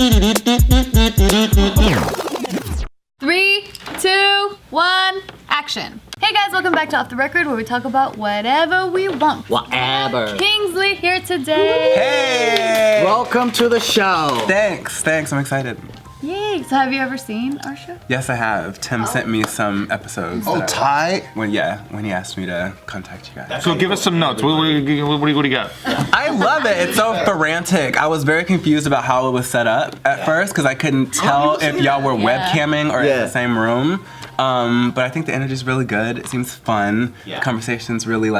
3, 2, 1, action. Hey guys, welcome back to Off the Record, where we talk about whatever we want. Whatever. Kingsley here today. Hey! Welcome to the show. Thanks, I'm excited. Yay, so have you ever seen our show? Yes, I have. Tim sent me some episodes. Oh, tight. When he asked me to contact you guys. So give us some notes. What do you got? I love it. It's so frantic. I was very confused about how it was set up at first because I couldn't tell if y'all were webcamming or in the same room. But I think the energy's really good. It seems fun. The conversation's really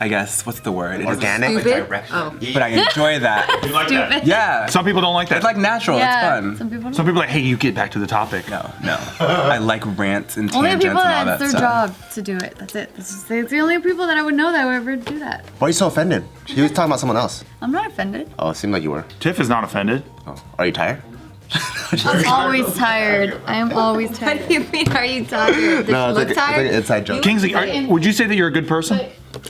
I guess, what's the word? Organic. Oh. But I enjoy that. You like that? Yeah. Some people don't like that. It's like natural. Yeah, It's fun. some people Some people are like, hey, you get back to the topic. No. I like rants and only tangents people and all that that it's their stuff. job to do it. That's it. It's the only people that I would know that would ever do that. Why are you so offended? He was talking about someone else. I'm not offended. Oh, it seemed like you were. Tiff is not offended. Oh. Are you tired? I'm always tired. I am always tired. What do you mean, are you tired? Does she look tired? It's like an inside joke. Kingsley, would you say that you're a good person?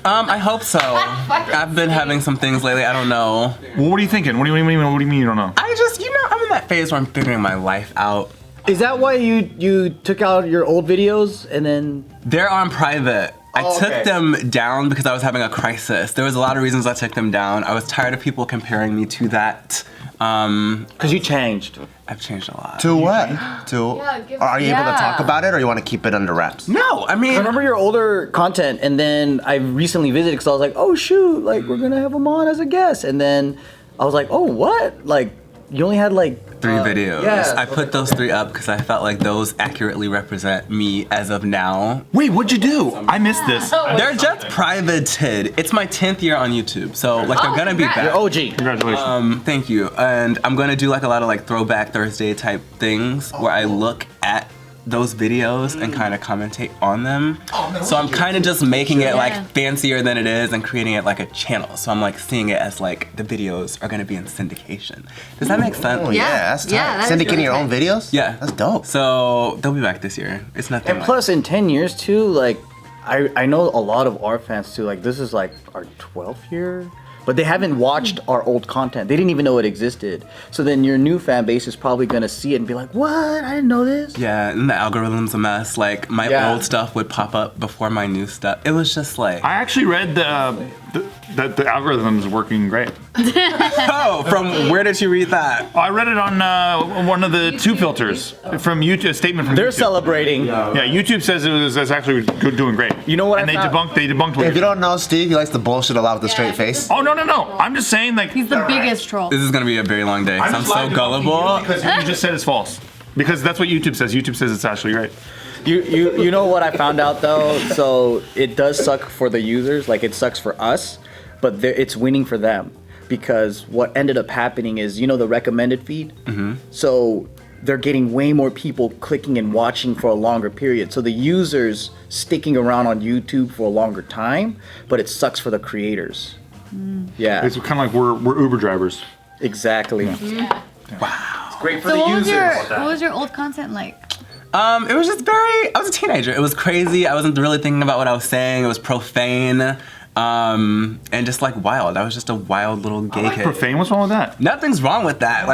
I hope so. I've been having some things lately. I don't know. Well, what are you thinking? What do you mean you don't know? I just, I'm in that phase where I'm figuring my life out. Is that why you took out your old videos and then? They're on private. I took them down because I was having a crisis. There was a lot of reasons I took them down. I was tired of people comparing me to that. Because you changed. I've changed a lot. To what? Are you able to talk about it, or you want to keep it under wraps? No, I mean. I remember your older content, and then I recently visited because I was like, oh shoot, like we're gonna have him on as a guest, and then I was like, oh what? Like you only had 3 videos. Yeah. I put those 3 up because I felt like those accurately represent me as of now. Wait, what'd you do? I missed this. They're just privated. It's my 10th year on YouTube, so they're gonna be back. You're OG. Congratulations. Thank you. And I'm gonna do a lot of throwback Thursday type things where I look at those videos and kind of commentate on them. So I'm kind of just making it fancier than it is and creating it like a channel. So I'm seeing it as the videos are gonna be in syndication. Does that make sense? Oh yeah, that's tight. Syndicating your own videos? Yeah. That's dope. So they'll be back this year. It's nothing. And plus, in 10 years too, I know a lot of our fans too. This is our 12th year. But they haven't watched our old content. They didn't even know it existed. So then your new fan base is probably gonna see it and be like, what? I didn't know this. Yeah, and the algorithm's a mess. My old stuff would pop up before my new stuff. It was just I actually read that the algorithm's working great. Oh, from where did you read that? I read it on one of the tube filters from YouTube. A statement from They're YouTube. celebrating. Yeah, YouTube says it's actually doing great. You know what? And they debunked what If you don't know Steve, he likes to bullshit a lot with a straight face. Oh no! I'm just saying He's the biggest troll. This is gonna be a very long day. I'm so gullible. Because what you just said is false. Because that's what YouTube says. YouTube says it's actually right. You know what I found out though? So it does suck for the users. It sucks for us, but it's winning for them. Because what ended up happening is, the recommended feed? Mm-hmm. So they're getting way more people clicking and watching for a longer period. So the users sticking around on YouTube for a longer time, but it sucks for the creators. Yeah. It's kind of like we're Uber drivers. Exactly. Yeah. Wow. It's great for So the what users. what was your old content like? It was just I was a teenager. It was crazy. I wasn't really thinking about what I was saying. It was profane. And just wild. I was just a wild little gay kid. Profane? What's wrong with that? Nothing's wrong with that.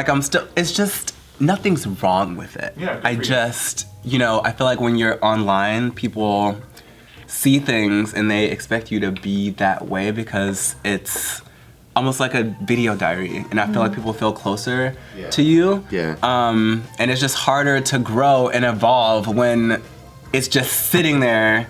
It's just, nothing's wrong with it. Yeah, I just, I feel like when you're online, people see things and they expect you to be that way because it's almost like a video diary. And I feel like people feel closer to you. Yeah. And it's just harder to grow and evolve when it's just sitting there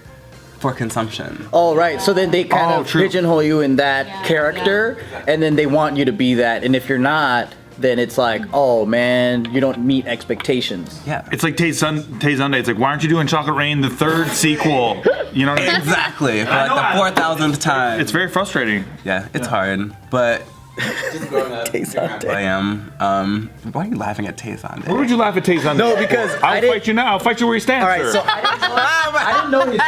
for consumption. Oh, right. So then they kind of pigeonhole you in that character, and then they want you to be that. And if you're not, then it's oh man, you don't meet expectations. Yeah. It's like Tay Sunday. It's why aren't you doing Chocolate Rain, the 3rd sequel? You know what I mean? Exactly. For the 4,000th time. It's very frustrating. Yeah, it's hard. But I am. Why are you laughing at Tay Sunday? Why would you laugh at Tay Sunday? No, because I'll fight you now. I'll fight you where you stand, All right, sir. so I didn't know his.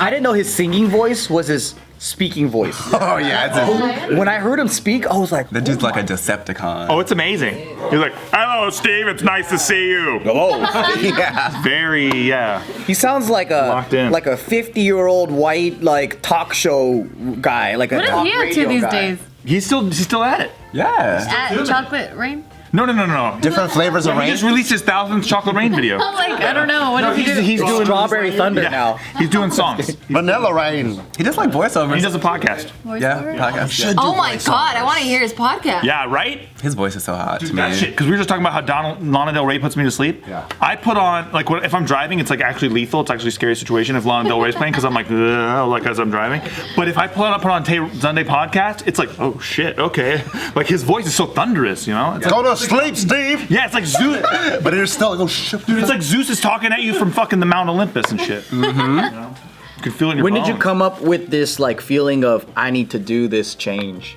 I didn't know his singing voice was his speaking voice. Oh yeah, When I heard him speak, I was like, The dude's like a Decepticon. Oh, it's amazing. He's like, hello, Steve. It's nice to see you. hello. yeah. Very, yeah. He sounds like Locked in. a 50-year-old white talk show guy, What is he up to these days? He's still at it. Yeah. At Chocolate Rain? No. Different flavors of He rain? just released his 1000th Chocolate Rain video. I'm like, I don't know. What No, did he do? he's doing Strawberry Thunder Yeah. now. He's doing songs. Vanilla rain. He does like voiceovers. He does a podcast. Yeah, podcast. Yeah. Oh my god, I want to hear his podcast. Yeah, right? His voice is so hot to That me. shit, because we were just talking about how Lana Del Rey puts me to sleep. Yeah. I put on, like, if I'm driving, it's like actually lethal. It's actually a scary situation if Lana Del Rey's playing, because I'm like, ugh, like as I'm driving. But if I put on Sunday podcast, it's like, oh shit, okay. Like his voice is so thunderous, you know? It's like, Go to sleep, Steve! yeah, it's like Zeus. But it's still like, oh shit. Dude, it's like Zeus is talking at you from fucking the Mount Olympus and shit. Mm-hmm. You know? You can feel it in your When did you bones. come up with this like feeling of I need to do this change?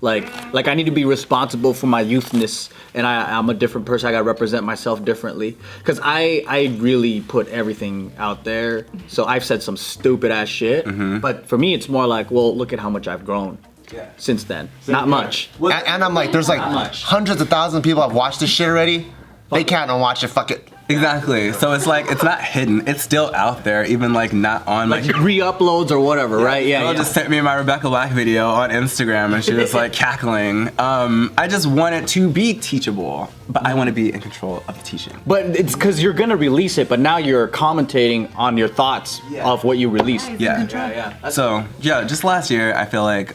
Like I need to be responsible for my youthness, and I'm a different person. I gotta represent myself differently. Cause I really put everything out there. So I've said some stupid ass shit. But for me, it's more like, well, look at how much I've grown since then. Not much. And I'm like, there's like much. hundreds of thousands of people have watched this shit already. They can't unwatch it, fuck it. Exactly. So it's like, it's not hidden. It's still out there, even like not on Like like. re-uploads or whatever, right? Yeah. Girl just sent me my Rebecca Black video on Instagram and she was like cackling. I just want it to be teachable, but I want to be in control of the teaching. But it's because you're gonna release it, but now you're commentating on your thoughts of what you released. Yeah. So yeah, just last year I feel like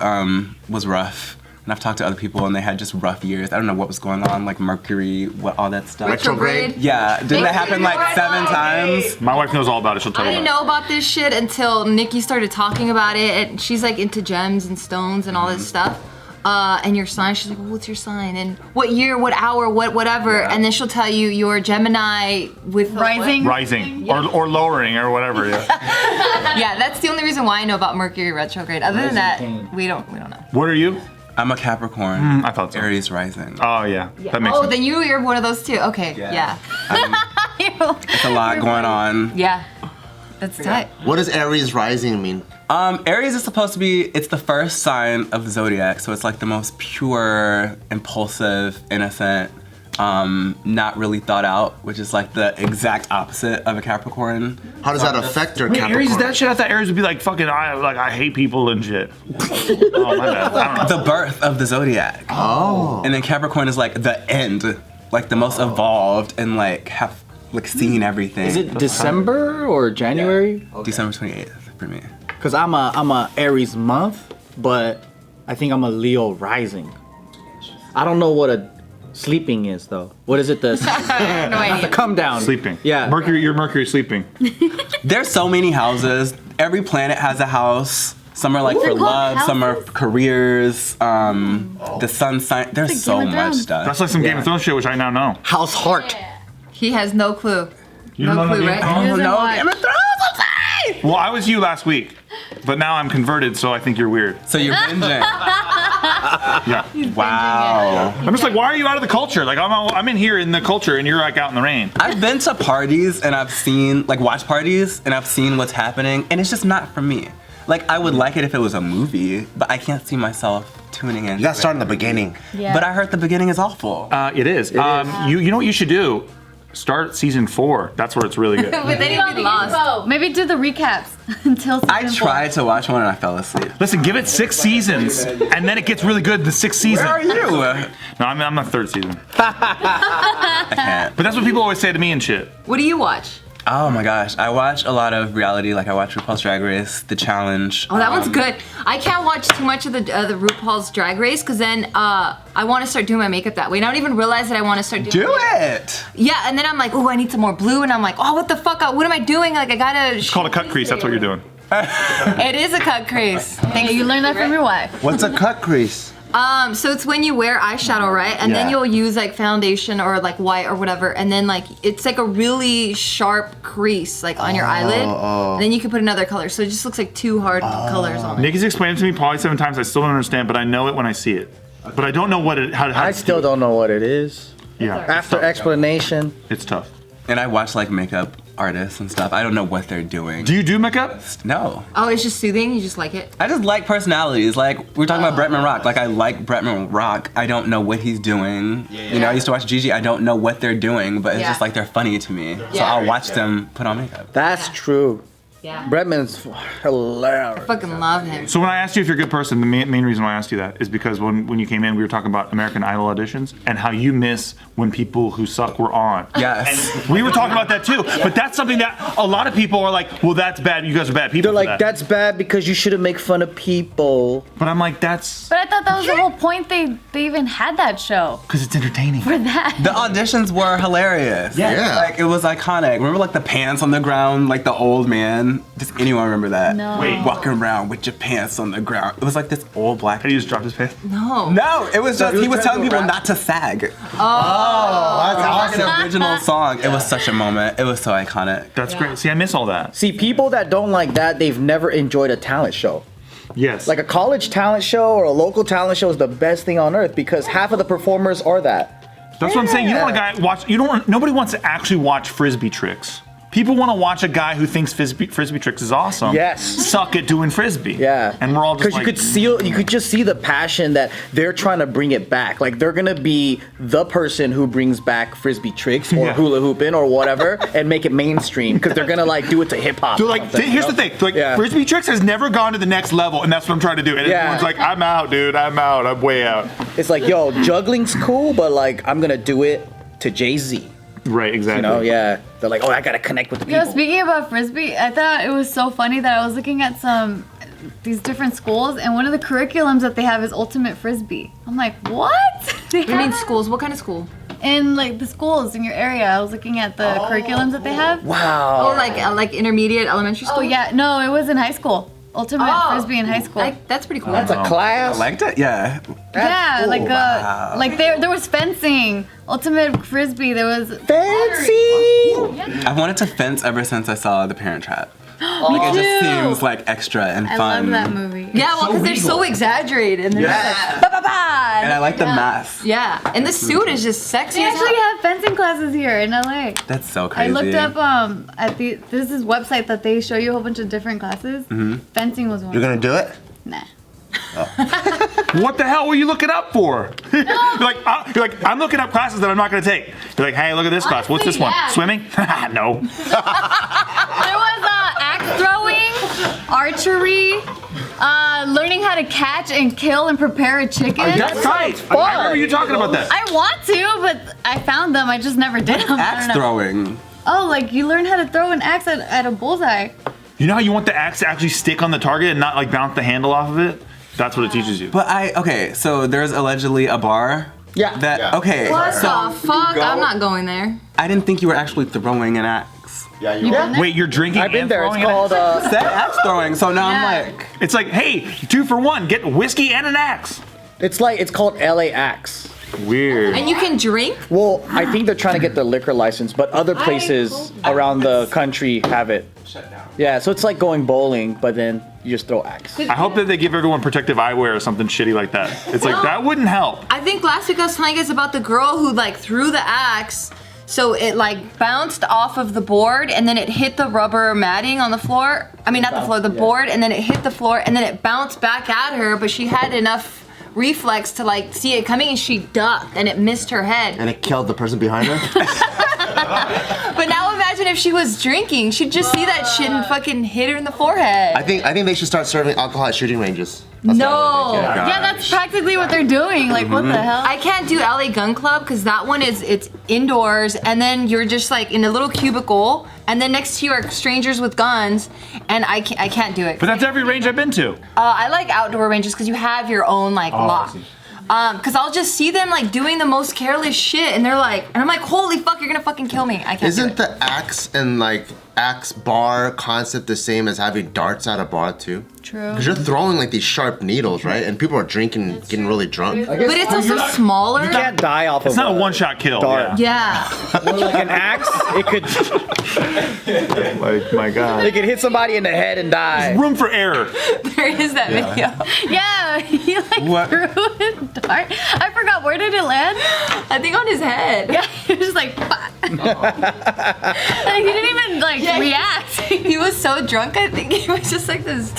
was rough. And I've talked to other people and they had just rough years. I don't know what was going on, like Mercury, all that stuff. Retrograde? Yeah, didn't that happen like 7 times? My wife knows all about it. She'll tell I you didn't about know about this shit until Nikki started talking about it, and she's like into gems and stones and all this stuff. And your sign, she's like, well, what's your sign? And what year, what hour, whatever. And then she'll tell you you're Gemini with Rising. it. Rising or lowering or whatever. Yeah. Yeah, that's the only reason why I know about Mercury retrograde. Other than that, we don't know. What are you? I'm a Capricorn. I thought so. Aries rising. Oh yeah. That makes Oh, sense. then you're one of those too. Okay, yeah. It's a lot going on. Yeah. That's tight. What does Aries rising mean? Aries is supposed to be, it's the first sign of the zodiac, so it's like the most pure, impulsive, innocent, not really thought out, which is like the exact opposite of a Capricorn. How does that affect your Wait, Capricorn? Aries is that shit? I thought Aries would be like fucking. I hate people and shit. Oh my bad. I don't know. The birth of the zodiac. Oh. And then Capricorn is like the end, like the most evolved and like have like seen everything. Is it December or January? December 28th for me? Cause I'm a Aries month, but I think I'm a Leo rising. I don't know what a sleeping is though. What is it? The come down. Sleeping. Yeah. You're Mercury sleeping. There's so many houses. Every planet has a house. Some are like for love, some are houses? careers. The sun sign. There's like so Game of much Thrones. stuff. That's like some Game of Thrones shit, which I now know. House heart. He has no clue. You No don't know clue, Game right? of Thrones? He doesn't no, watch. Game of Thrones, I'm sorry! Well, I was you last week, but now I'm converted, so I think you're weird. So you're binging. Yeah. Wow. I'm just like, why are you out of the culture? Like I'm in here in the culture, and you're like out in the rain. I've been to parties and I've seen, like watch parties, and I've seen what's happening, and it's just not for me. Like I would like it if it was a movie, but I can't see myself tuning in. You gotta start in the beginning. Yeah. But I heard the beginning is awful. It is. You know what you should do? Start season 4. That's where it's really good. But then you'd be lost. Maybe do the recaps until season I 4. tried to watch one and I fell asleep. Listen, give it 6 seasons, and then it gets really good the 6th season. Where are you? No, I'm the 3rd season. I can't. But that's what people always say to me and shit. What do you watch? Oh my gosh, I watch a lot of reality. Like I watch RuPaul's Drag Race, The Challenge. Oh, that one's good. I can't watch too much of the RuPaul's Drag Race because then I want to start doing my makeup that way. And I don't even realize that I want to start doing Do my makeup. it! Yeah, and then I'm like, oh, I need some more blue, and I'm like, oh, what the fuck? What am I doing? Like, I gotta. It's called a cut crease. That's what you're doing. It is a cut crease. Thank You learned that from your wife. What's a cut crease? So it's when you wear eyeshadow, right? And then Yeah. you'll use like foundation or like white or whatever, and then like it's like a really sharp crease like on your eyelid. And then you can put another color, so it just looks like 2 hard colors on it. Nikki's explained it to me probably 7 times. I still don't understand, but I know it when I see it. But I don't know what it. How I still don't know what it is. Yeah. After explanation. It's tough. And I watch like makeup artists and stuff. I don't know what they're doing. Do you do makeup? No. Oh, it's just soothing. You just like it. I just like personalities. Like we were talking about Bretman Rock. Like I like Bretman Rock. I don't know what he's doing. You know, I used to watch Gigi. I don't know what they're doing, but it's Yeah. just like they're funny to me. So Yeah. I'll watch them put on makeup. That's true. Yeah. Bretman's hilarious. Fucking love him. So when I asked you if you're a good person, the main reason why I asked you that is because when you came in, we were talking about American Idol auditions and how you miss when people who suck were on. Yes. And we were talking about that too. But that's something that a lot of people are like, well, that's bad. You guys are bad people. They're for like, that. that's bad because you shouldn't make fun of people. But I'm like, that's But I thought that was the whole point. They even had that show because it's entertaining. for that. The auditions were hilarious. Yeah. Like, it was iconic. Remember, like, the pants on the ground, like the old man? Does anyone remember that? No. Wait. Walking around with your pants on the ground. It was like this old black. Had he just dropped his pants? No. No, it was just, he he was was telling trying to people rap? not to sag. That's Like awesome. an original song. It was such a moment. It was so iconic. That's great. See, I miss all that. See, people that don't like that, they've never enjoyed a talent show. Yes. Like a college talent show or a local talent show is the best thing on earth because half of the performers are that. That's what I'm saying. You don't want a guy watch. Nobody wants to actually watch frisbee tricks. People want to watch a guy who thinks frisbee tricks is awesome. Yes. Suck at doing frisbee. Yeah. And we're all just because like, you could just see the passion that they're trying to bring it back. Like they're gonna be the person who brings back frisbee tricks or Yeah. hula hooping or whatever and make it mainstream because they're gonna like do it to hip hop. They're like, here's the thing. They're like, Yeah. frisbee tricks has never gone to the next level, and that's what I'm trying to do. And Yeah. everyone's like, I'm out, dude. I'm out. I'm way out. It's like, yo, juggling's cool, but like I'm gonna do it to Jay-Z. Right. Exactly. You know, yeah. They're like, oh, I gotta connect with the people. Yo, speaking about frisbee, I thought it was so funny that I was looking at these different schools, and one of the curriculums that they have is ultimate frisbee. I'm like, what? They You mean have schools? What kind of school? in like the schools in your area. I was looking at the curriculums that they have. Wow. Oh, like intermediate, elementary school? Oh yeah, no, it was in high school. Ultimate frisbee in high school. That's pretty cool. That's a class. I liked it? Yeah. yeah, cool. like there was fencing, ultimate frisbee. There was Fancy. I've wanted to fence ever since I saw The Parent Trap. Like, it just seems like extra and I fun. love that movie. Yeah, well, because they're so exaggerated and they're just like, ba-ba-ba. And I like the mask. Yeah, and the suit is just sexy They as actually hell. have fencing classes here in LA. That's so I crazy. looked up there's this website that they show you a whole bunch of different classes. Fencing was one. You're gonna do it? Nah. What the hell were you looking up for? you're like, I'm looking up classes that I'm not going to take. You're like, hey, look at this class. What's this one? yeah. Swimming? No. There was axe throwing, archery, learning how to catch and kill and prepare a chicken. That's right. I remember you talking about that. I want to, but I found them. I just never did them. I Axe don't know. throwing. Oh, like you learn how to throw an axe at a bullseye. You know how you want the axe to actually stick on the target and not like bounce the handle off of it? That's what it teaches you. But okay, so there's allegedly a bar. Yeah. That, okay. What So the fuck? I'm not going there. I didn't think you were actually throwing an axe. Yeah, You been there? Wait, you're drinking I've been and there. It's throwing an called axe? Said axe throwing, so now Yeah. I'm like, It's like, hey, 2 for 1. Get whiskey and an axe. it's called LAX. Weird. And you can drink? Well, I think they're trying to get their liquor license, but other places around the country have it. shut down. Yeah, so it's like going bowling, but then you just throw axe. I hope that they give everyone protective eyewear or something shitty like that. It's like, that wouldn't help. I think last week I was telling you guys about the girl who like threw the axe, so it like bounced off of the board and then it hit the rubber matting on the floor. I mean, not the floor, the board, and then it hit the floor and then it bounced back at her, but she had enough reflex to like see it coming and she ducked and it missed her head. And it killed the person behind her? But now imagine if she was drinking, she'd just see that shit and fucking hit her in the forehead. I think they should start serving alcohol at shooting ranges. That's No. what I think, yeah. Yeah, that's practically what they're doing. Like, what the hell? I can't do LA Gun Club because that one it's indoors and then you're just like in a little cubicle and then next to you are strangers with guns and I can't do it. But that's every range I've been to. I like outdoor ranges because you have your own like lock. Cause I'll just see them like doing the most careless shit and they're like, and I'm like, holy fuck, you're gonna fucking kill me. I can't do Isn't it. the axe and like axe bar concept the same as having darts at a bar too? True. Because you're throwing like these sharp needles, right? And people are drinking, getting really drunk. But it's also smaller. You can't die off of It's not a a one-shot kill. dart. Yeah. Well, like an axe, it could Like, my God. it could hit somebody in the head and die. Room for error. There is that video. Yeah, he like What? threw a dart. I forgot, where did it land? I think on his head. Yeah, he was just like, "Bah." Like, he didn't even like react. He was so drunk, I think he was just like this.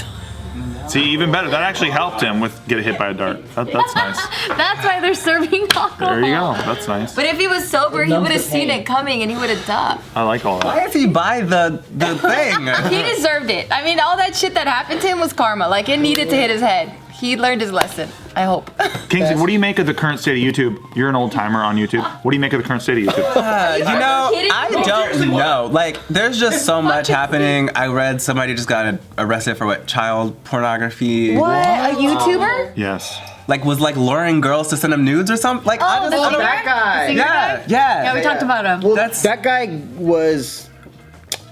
See, even better. That actually helped him with get hit by a dart. That's nice. That's why they're serving alcohol. There you go. That's nice. But if he was sober, he would have seen it coming and he would have ducked. I like all that. Why is he by the thing? He deserved it. I mean, all that shit that happened to him was karma. Like, it needed to hit his head. He learned his lesson, I hope. Kingsley, what do you make of the current state of YouTube? You're an old timer on YouTube. What do you make of the current state of YouTube? I don't know. Like, there's just so much happening. I read somebody just got arrested for child pornography. What? A YouTuber? Yes. Like, was luring girls to send him nudes or something. Like, I Oh, just the singer? that guy. The singer guy? Yeah, we talked about him. Well, That's- that guy was.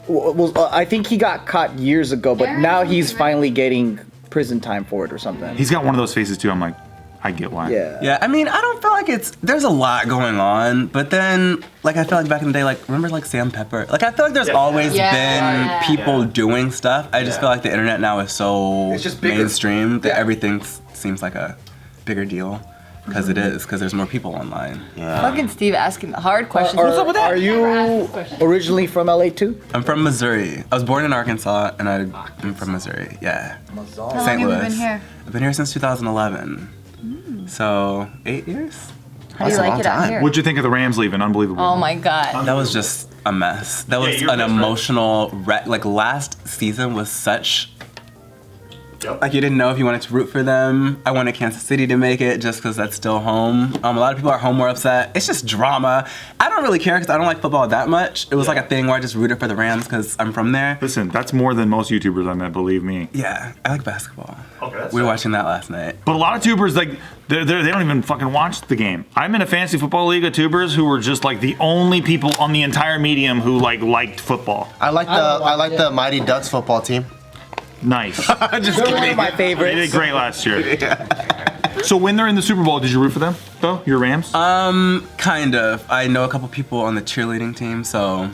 I think he got caught years ago, but now he's finally getting prison time for it or something. He's got one of those faces too. I'm like, I get why. Yeah. Yeah, I mean, I don't feel like there's a lot going on, but then, I feel like back in the day, remember Sam Pepper? I feel like there's always been people doing stuff. I just feel like the internet now is so It's just bigger. mainstream that everything seems like a bigger deal. Because it is, because there's more people online. Fucking Steve asking the hard questions. What's up with that? Are you originally from LA too? I'm from Missouri. I was born in Arkansas, and I'm from Missouri. Yeah. How St. long have you Louis. been here? I've been here since 2011. So 8 years. How do you like it out here? What'd you think of the Rams leaving? Unbelievable. Oh my god. That was just a mess. That was you're an best friend. emotional wreck. Last season was such. You didn't know if you wanted to root for them. I wanted Kansas City to make it just because that's still home. A lot of people at home were upset. It's just drama. I don't really care because I don't like football that much. It was a thing where I just rooted for the Rams because I'm from there. Listen, that's more than most YouTubers I met, believe me. Yeah, I like basketball. Okay, that's we were watching that last night. But a lot of tubers, they don't even fucking watch the game. I'm in a fantasy football league of tubers who were just the only people on the entire medium who liked football. I like the Mighty Ducks football team. Nice. Just They're one kidding. of my They favorites. did great last year. So when they're in the Super Bowl, did you root for them though? Your Rams? Kind of. I know a couple people on the cheerleading team, so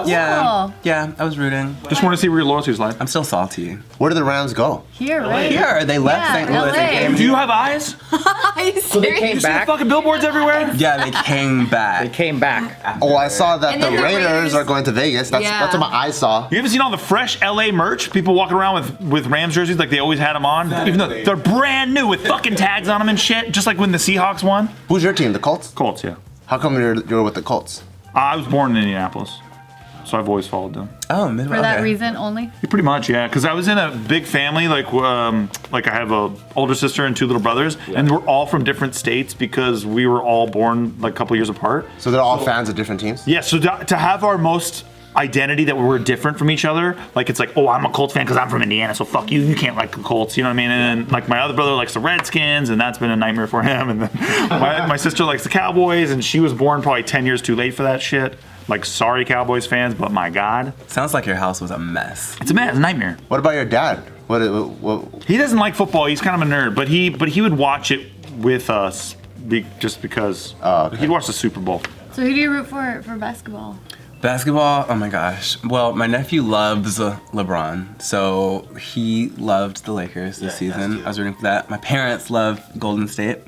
yeah, I was rooting. Just want to see where your loyalties lie. I'm still salty. Where did the Rams go? Here, right? Here, they left Yeah, St. Louis. LA. They came Do you have eyes? Are you So they serious? came back. Fucking billboards everywhere. Yeah, they came They back. came back. Oh, I saw that And the then the Raiders Raiders- are going to Vegas. That's Yeah. what my eyes saw. You haven't seen all the fresh LA merch? People walking around with Rams jerseys like they always had them on, even though they're brand new with fucking tags on them and shit. Just like when the Seahawks won. Who's your team? The Colts? Colts, yeah. How come you're with the Colts? I was born in Indianapolis, so I've always followed them. Oh, For that reason only? Pretty much, yeah. Because I was in a big family, like I have a older sister and two little brothers, and we're all from different states because we were all born a couple years apart. So they're all fans of different teams? Yeah, so to have our most identity that we're different from each other, it's oh, I'm a Colts fan because I'm from Indiana, so fuck you, you can't like the Colts, you know what I mean? And then my other brother likes the Redskins, and that's been a nightmare for him. And then my sister likes the Cowboys, and she was born probably 10 years too late for that shit. Sorry, Cowboys fans, but my God. Sounds like your house was a mess. It's a nightmare. What about your dad? What He doesn't like football. He's kind of a nerd, but he would watch it with us just because he'd watch the Super Bowl. So who do you root for basketball? Basketball, oh my gosh. Well, my nephew loves LeBron, so he loved the Lakers this season. I was rooting for that. My parents love Golden State.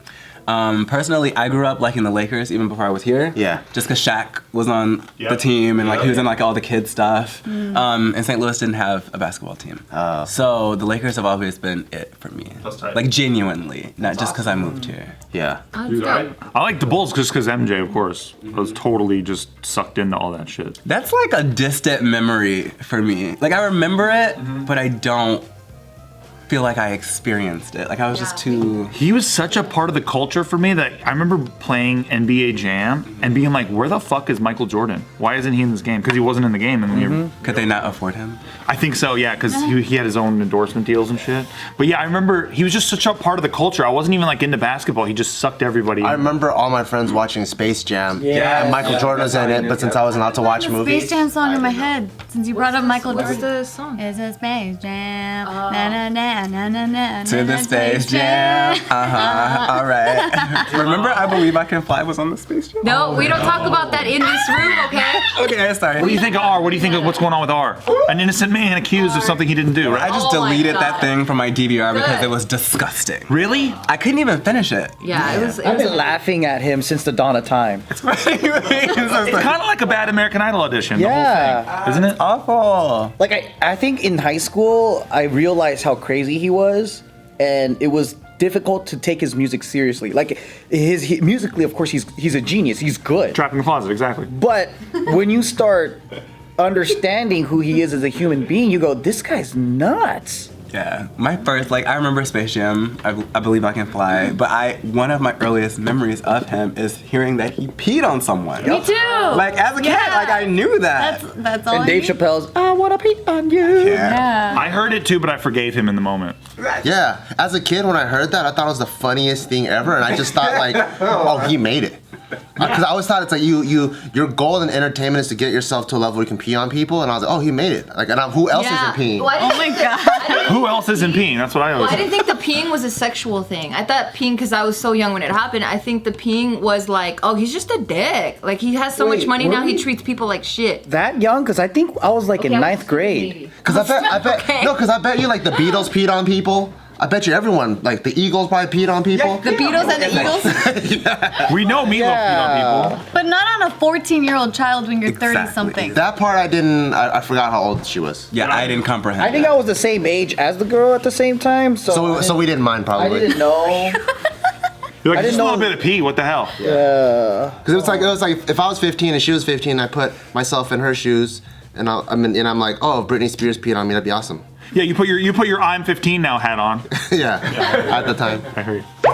Personally, I grew up liking the Lakers even before I was here. Yeah. Just because Shaq was on the team and he was in all the kid stuff. And St. Louis didn't have a basketball team. So the Lakers have always been it for me. That's tight. Genuinely, not just because I moved here. Yeah. Dude, I like the Bulls just because MJ, of course. I was totally just sucked into all that shit. That's a distant memory for me. I remember it, but I don't feel like I experienced it. I was just too... He was such a part of the culture for me that I remember playing NBA Jam and being like, where the fuck is Michael Jordan? Why isn't he in this game? Because he wasn't in the game. And Could they not afford him? I think so, yeah, because he had his own endorsement deals and shit. But yeah, I remember he was just such a part of the culture. I wasn't even into basketball. He just sucked everybody in. I remember all my friends watching Space Jam. Yeah. And Michael Jordan was in it, but since I wasn't allowed to watch Space movies. Jam song in my head since you brought up Michael What's Jordan. the song? It's a Space Jam. Na na na na na na. To the Space Jam. All right. Remember I Believe I Can Fly was on the Space Jam? No, we don't talk about that in this room, okay? Okay, sorry. What do you think of R? What do you think of what's going on with R? An innocent man accused of something he didn't do, I right? just Oh my deleted God. that thing from my DVR because Good. it was disgusting. Really? I couldn't even finish it. Yeah, it was. I've been laughing at him since the dawn of time. It's kind of like a bad American Idol audition, the whole Yeah. thing, isn't it? awful. Like I think in high school I realized how crazy he was, and it was difficult to take his music seriously. Like musically, of course, he's a genius. He's good. Trapped in the closet, exactly. But when you start understanding who he is as a human being, you go, this guy's nuts. Yeah, my first, like, I remember Space Jam, I Believe I Can Fly, but one of my earliest memories of him is hearing that he peed on someone. Me too. Like, as a kid, like, I knew that. That's all. And Dave Chappelle's, I wanna pee on you. Yeah. I heard it too, but I forgave him in the moment. Yeah, as a kid, when I heard that, I thought it was the funniest thing ever, and I just thought like, oh, he made it. Because I always thought it's like your goal in entertainment is to get yourself to a level where you can pee on people, and I was like, oh, he made it. Like, and who else isn't peeing? Oh my god. Who else isn't peeing? That's what I always I say. didn't think the peeing was a sexual thing. I thought peeing, because I was so young when it happened, I think the peeing was like, oh, he's just a dick. Like, he has so much money now, he treats people like shit. That young? Because I think I was like in ninth grade. Because I bet you like the Beatles peed on people. I bet you everyone, like the Eagles probably peed on people. The Beatles and the Eagles? We know Meatloaf peed on people. But not on a 14-year-old child when you're 30-something. That part I forgot how old she was. Yeah, I didn't comprehend I think that. I was the same age as the girl at the same time, So we didn't mind I probably. didn't know. You're like, I just a didn't little know- bit of pee, what the hell? Because it was like if I was 15 and she was 15, I put myself in her shoes, and I'm like, oh, if Britney Spears peed on me, that'd be awesome. Yeah, you put your I'm 15 now hat on. Yeah, at the time. I heard you.